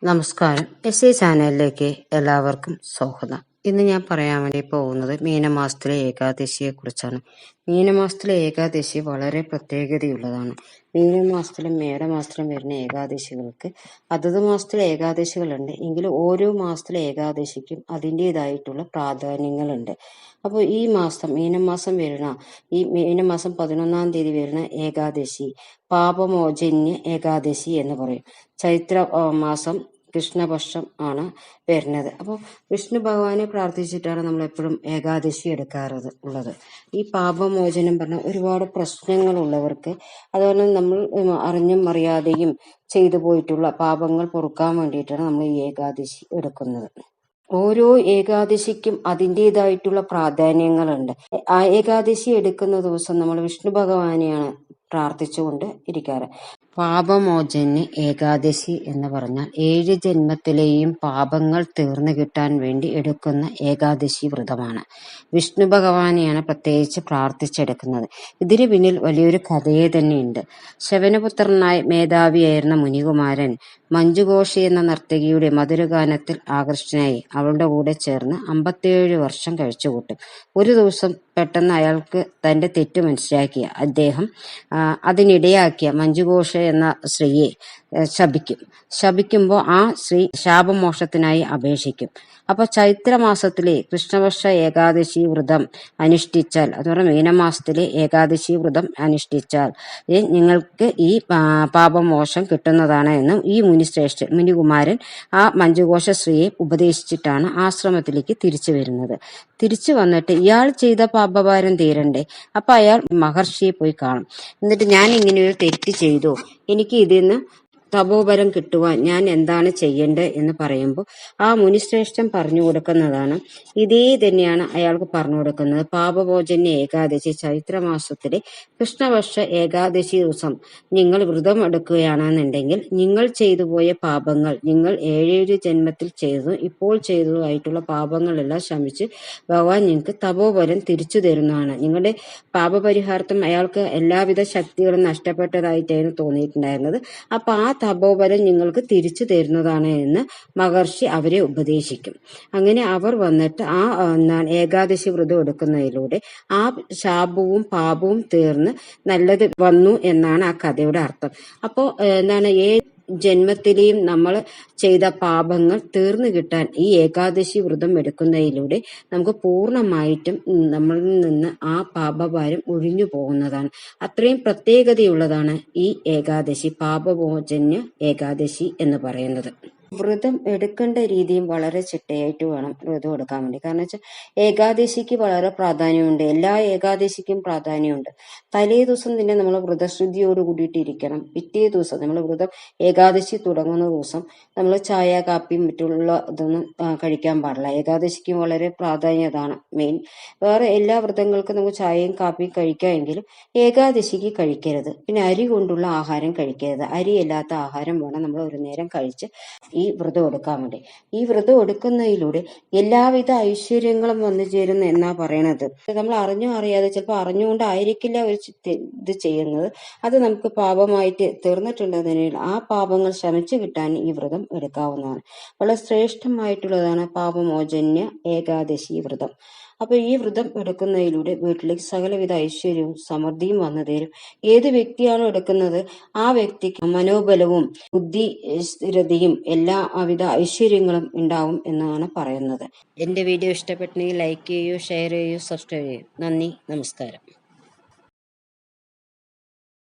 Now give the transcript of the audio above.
നമസ്കാരം. എസ് ചാനലിലേക്ക് എല്ലാവർക്കും സ്വാഗതം. ഇന്ന് ഞാൻ പറയാൻ വേണ്ടി പോകുന്നത് മീനമാസത്തിലെ ഏകാദശിയെ കുറിച്ചാണ്. മീനമാസത്തിലെ ഏകാദശി വളരെ പ്രത്യേകതയുള്ളതാണ്. മീനമാസത്തിലും മേടമാസത്തിലും വരുന്ന ഏകാദശികൾക്ക് അതത് മാസത്തിലെ ഏകാദശികളുണ്ട്. എങ്കിലും ഓരോ മാസത്തിലെ ഏകാദശിക്കും അതിൻ്റെതായിട്ടുള്ള പ്രാധാന്യങ്ങളുണ്ട്. അപ്പോൾ ഈ മാസം മീനമാസം വരുന്ന ഈ മീനമാസം 11-ാം തീയതി വരുന്ന ഏകാദശി പാപമോചന്യ ഏകാദശി എന്ന് പറയും. ചൈത്ര മാസം കൃഷ്ണപക്ഷം ആണ് വരുന്നത്. അപ്പോൾ വിഷ്ണു ഭഗവാനെ പ്രാർത്ഥിച്ചിട്ടാണ് നമ്മൾ എപ്പോഴും ഏകാദശി ഉള്ളത്. ഈ പാപമോചനം പറഞ്ഞ ഒരുപാട് പ്രശ്നങ്ങളുള്ളവർക്ക്, അതുപോലെ നമ്മൾ അറിഞ്ഞും അറിയാതെയും ചെയ്തു പോയിട്ടുള്ള പാപങ്ങൾ പൊറുക്കാൻ വേണ്ടിയിട്ടാണ് നമ്മൾ ഈ ഏകാദശി എടുക്കുന്നത്. ഓരോ ഏകാദശിക്കും അതിൻ്റെതായിട്ടുള്ള പ്രാധാന്യങ്ങളുണ്ട്. ആ ഏകാദശി എടുക്കുന്ന ദിവസം നമ്മൾ വിഷ്ണു ഭഗവാനെയാണ് പ്രാർത്ഥിച്ചുകൊണ്ട് ഇരിക്കാറ്. പാപമോചന്യ ഏകാദശി എന്ന് പറഞ്ഞാൽ 7 ജന്മത്തിലെയും പാപങ്ങൾ തീർന്നു കിട്ടാൻ വേണ്ടി എടുക്കുന്ന ഏകാദശി വ്രതമാണ്. വിഷ്ണു ഭഗവാനെയാണ് പ്രത്യേകിച്ച് പ്രാർത്ഥിച്ചെടുക്കുന്നത്. ഇതിന് പിന്നിൽ വലിയൊരു കഥയെ തന്നെയുണ്ട്. ശവനപുത്രനായ മേധാവിയായിരുന്ന മുനികുമാരൻ മഞ്ജുഘോഷി എന്ന നർത്തകിയുടെ മധുരഗാനത്തിൽ ആകൃഷ്ടനായി അവളുടെ കൂടെ ചേർന്ന് 57 വർഷം കഴിച്ചുകൂട്ടും. ഒരു ദിവസം പെട്ടെന്ന് അയാൾക്ക് തന്റെ തെറ്റ് മനസ്സിലാക്കിയ അദ്ദേഹം അതിനിടയാക്കിയ മഞ്ജുഘോഷ എന്ന സ്ത്രീയെ ശപിക്കുമ്പോൾ ആ സ്ത്രീ ശാപമോക്ഷത്തിനായി അപേക്ഷിക്കും. അപ്പൊ ചൈത്രമാസത്തിലെ കൃഷ്ണപക്ഷ ഏകാദശി വ്രതം അനുഷ്ഠിച്ചാൽ, അതുപോലെ മീനമാസത്തിലെ ഏകാദശി വ്രതം അനുഷ്ഠിച്ചാൽ നിങ്ങൾക്ക് ഈ പാപമോക്ഷം കിട്ടുന്നതാണ് എന്നും ഈ മുനികുമാരൻ ആ മഞ്ജുഘോഷ സ്ത്രീയെ ഉപദേശിച്ചിട്ടാണ് ആശ്രമത്തിലേക്ക് തിരിച്ചു വരുന്നത്. തിരിച്ചു വന്നിട്ട് ഇയാൾ ചെയ്ത പാപഭാരം തീരണ്ടേ, അപ്പൊ അയാൾ മഹർഷിയെ പോയി കാണും. എന്നിട്ട് ഞാൻ ഇങ്ങനെ ഒരു തെറ്റ് ചെയ്തു, എനിക്ക് ഇതിന്ന് തപോബലം കിട്ടുവാൻ ഞാൻ എന്താണ് ചെയ്യേണ്ടത് എന്ന് പറയുമ്പോൾ ആ മുനിശ്രേഷ്ഠൻ പറഞ്ഞു കൊടുക്കുന്നതാണ്, ഇതേ തന്നെയാണ് അയാൾക്ക് പറഞ്ഞു കൊടുക്കുന്നത്. പാപമോചന്യ ഏകാദശി ചൈത്രമാസത്തിലെ കൃഷ്ണപക്ഷ ഏകാദശി ദിവസം നിങ്ങൾ വ്രതം എടുക്കുകയാണെന്നുണ്ടെങ്കിൽ നിങ്ങൾ ചെയ്തു പോയ പാപങ്ങൾ, നിങ്ങൾ 7 ജന്മത്തിൽ ചെയ്തതും ഇപ്പോൾ ചെയ്തതുമായിട്ടുള്ള പാപങ്ങളെല്ലാം ശമിച്ച് ഭഗവാൻ നിങ്ങൾക്ക് തപോബലം തിരിച്ചു തരുന്നതാണ്. നിങ്ങളുടെ പാപപരിഹാരത്തും അയാൾക്ക് എല്ലാവിധ ശക്തികളും നഷ്ടപ്പെട്ടതായിട്ടായിരുന്നു തോന്നിയിട്ടുണ്ടായിരുന്നത്. അപ്പൊ ആ തപോബലം നിങ്ങൾക്ക് തിരിച്ചു തരുന്നതാണ് എന്ന് മഹർഷി അവരെ ഉപദേശിക്കും. അങ്ങനെ അവർ വന്നിട്ട് ആ ഏകാദശി വ്രതം എടുക്കുന്നതിലൂടെ ആ ശാപവും പാപവും തീർന്ന് നല്ലത് വന്നു എന്നാണ് ആ കഥയുടെ അർത്ഥം. അപ്പോ ജന്മത്തിലെയും നമ്മൾ ചെയ്ത പാപങ്ങൾ തീർന്നു കിട്ടാൻ ഈ ഏകാദശി വ്രതം എടുക്കുന്നതിലൂടെ നമുക്ക് പൂർണ്ണമായിട്ടും നമ്മളിൽ നിന്ന് ആ പാപഭാരം ഒഴിഞ്ഞു പോകുന്നതാണ്. അത്രയും പ്രത്യേകതയുള്ളതാണ് ഈ ഏകാദശി, പാപമോചന്യ ഏകാദശി എന്ന് പറയുന്നത്. വ്രതം എടുക്കേണ്ട രീതിയും വളരെ ചിട്ടയായിട്ട് വേണം വ്രതം എടുക്കാൻ വേണ്ടി. കാരണം വെച്ചാൽ ഏകാദശിക്ക് വളരെ പ്രാധാന്യമുണ്ട്. എല്ലാ ഏകാദശിക്കും പ്രാധാന്യമുണ്ട്. തലേ ദിവസം തന്നെ നമ്മൾ വ്രതശുദ്ധിയോട് കൂടിയിട്ട് ഇരിക്കണം. പിറ്റേ ദിവസം നമ്മൾ വ്രതം ഏകാദശി തുടങ്ങുന്ന ദിവസം നമ്മൾ ചായ കാപ്പി മറ്റുള്ള ഇതൊന്നും കഴിക്കാൻ പാടില്ല. ഏകാദശിക്ക് വളരെ പ്രാധാന്യതാണ് മെയിൻ. വേറെ എല്ലാ വ്രതങ്ങൾക്കും നമുക്ക് ചായയും കാപ്പിയും കഴിക്കാമെങ്കിലും ഏകാദശിക്ക് കഴിക്കരുത്. പിന്നെ അരി കൊണ്ടുള്ള ആഹാരം കഴിക്കരുത്. അരിയല്ലാത്ത ആഹാരം വേണം നമ്മൾ ഒരു നേരം കഴിച്ച് ഈ വ്രതം എടുക്കാൻ വേണ്ടി. ഈ വ്രതം എടുക്കുന്നതിലൂടെ എല്ലാവിധ ഐശ്വര്യങ്ങളും വന്നു ചേരുന്നു എന്നാ പറയണത്. നമ്മൾ അറിഞ്ഞോ അറിയാതെ, ചിലപ്പോൾ അറിഞ്ഞുകൊണ്ടായിരിക്കില്ല ഒരു ഇത് ചെയ്യുന്നത്, അത് നമുക്ക് പാപമായിട്ട് തീർന്നിട്ടുള്ളതിനാൽ ആ പാപങ്ങൾ ശമിച്ചു കിട്ടാൻ ഈ വ്രതം എടുക്കാവുന്നതാണ്. വളരെ ശ്രേഷ്ഠമായിട്ടുള്ളതാണ് പാപമോചന്യ ഏകാദശി വ്രതം. അപ്പൊ ഈ വ്രതം എടുക്കുന്നതിലൂടെ വീട്ടിലേക്ക് സകലവിധ ഐശ്വര്യവും സമൃദ്ധിയും വന്നു തരും. ഏത് വ്യക്തിയാണോ എടുക്കുന്നത് ആ വ്യക്തിക്ക് മനോബലവും ബുദ്ധി സ്ഥിരതയും എല്ലാവിധ ഐശ്വര്യങ്ങളും ഉണ്ടാവും എന്നാണ് പറയുന്നത്. എന്റെ വീഡിയോ ഇഷ്ടപ്പെട്ടെങ്കിൽ ലൈക്ക് ചെയ്യൂ, ഷെയർ ചെയ്യൂ, സബ്സ്ക്രൈബ് ചെയ്യൂ. നന്ദി, നമസ്കാരം.